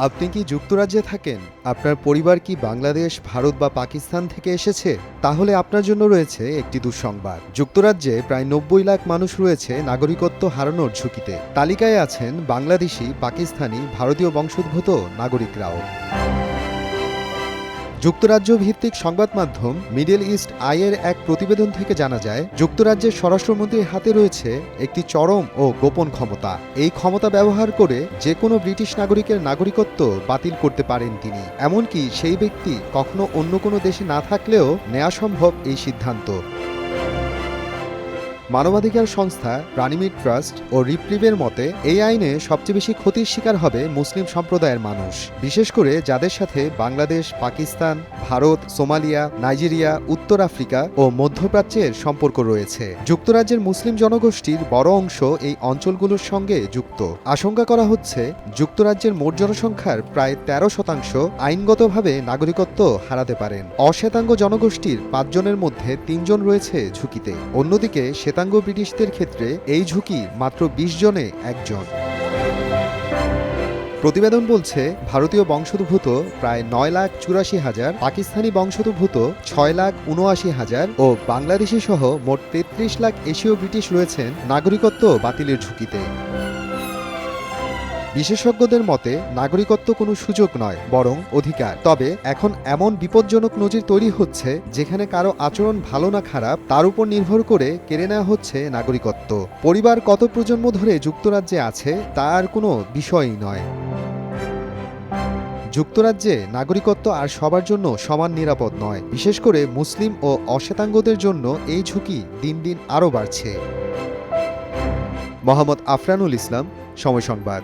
আপনি কি যুক্তরাজ্যে থাকেন? আপনার পরিবার কি বাংলাদেশ, ভারত বা পাকিস্তান থেকে এসেছে? তাহলে আপনার জন্য রয়েছে একটি দুঃসংবাদ। যুক্তরাজ্যে প্রায় ৯০ লাখ মানুষ রয়েছে নাগরিকত্ব হারানোর ঝুঁকিতে। তালিকায় আছেন বাংলাদেশি, পাকিস্তানি, ভারতীয় বংশোদ্ভূত নাগরিকরাও। যুক্তরাজ্য ভিত্তিক সংবাদ মাধ্যম মিডল ইস্ট আইয়ের এক প্রতিবেদন থেকে জানা যায়, যুক্তরাজ্যের স্বরাষ্ট্রমন্ত্রীর হাতে রয়েছে একটি চরম ও গোপন ক্ষমতা। এই ক্ষমতা ব্যবহার করে যে কোনো ব্রিটিশ নাগরিকের নাগরিকত্ব বাতিল করতে পারেন তিনি। এমনকি সেই ব্যক্তি কখনো অন্য কোনো দেশে না থাকলেও নেওয়া সম্ভব এই সিদ্ধান্ত। মানবাধিকার সংস্থা প্রাণীমিট ট্রাস্ট ও রিপ্রিভের মতে এই আইনে সবচেয়ে বেশি ক্ষতির শিকার হবে মুসলিম সম্প্রদায়ের মানুষ, বিশেষ করে যাদের সাথে বাংলাদেশ, পাকিস্তান, ভারত, সোমালিয়া, নাইজেরিয়া, উত্তর আফ্রিকা ও মধ্যপ্রাচ্যের সম্পর্ক রয়েছে। যুক্তরাজ্যের মুসলিম জনগোষ্ঠীর বড় অংশ এই অঞ্চলগুলোর সঙ্গে যুক্ত। আশঙ্কা করা হচ্ছে যুক্তরাজ্যের মোট জনসংখ্যার প্রায় ১৩% আইনগতভাবে নাগরিকত্ব হারাতে পারেন। অশ্বেতাঙ্গ জনগোষ্ঠীর ৫ জনের মধ্যে ৩ জন রয়েছে ঝুঁকিতে। অন্যদিকে শ্বেতাঙ্গ ব্রিটিশদের ক্ষেত্রে এই ঝুঁকি মাত্র ২০ জনে ১ জন। প্রতিবেদন বলছে, ভারতীয় বংশোদ্ভূত প্রায় ৯,৮৪,০০০, পাকিস্তানি বংশোদ্ভূত ৬,৭৯,০০০ ও বাংলাদেশি সহ মোট ৩৩ লাখ এশীয় ব্রিটিশ রয়েছেন নাগরিকত্ব বাতিলের ঝুঁকিতে। বিশেষজ্ঞদের মতে নাগরিকত্ব কোনো সুযোগ নয়, বরং অধিকার। তবে এখন এমন বিপজ্জনক নজির তৈরি হচ্ছে যেখানে কারো আচরণ ভালো না খারাপ তার উপর নির্ভর করে কেড়ে নেওয়া হচ্ছে নাগরিকত্ব। পরিবার কত প্রজন্ম ধরে যুক্তরাজ্যে আছে তা আর কোনো বিষয়ই নয়। যুক্তরাজ্যে নাগরিকত্ব আর সবার জন্য সমান নিরাপদ নয়। বিশেষ করে মুসলিম ও অশ্বেতাঙ্গদের জন্য এই ঝুঁকি দিন দিন আরও বাড়ছে। মোহাম্মদ আফরানুল ইসলাম, সময় সংবাদ।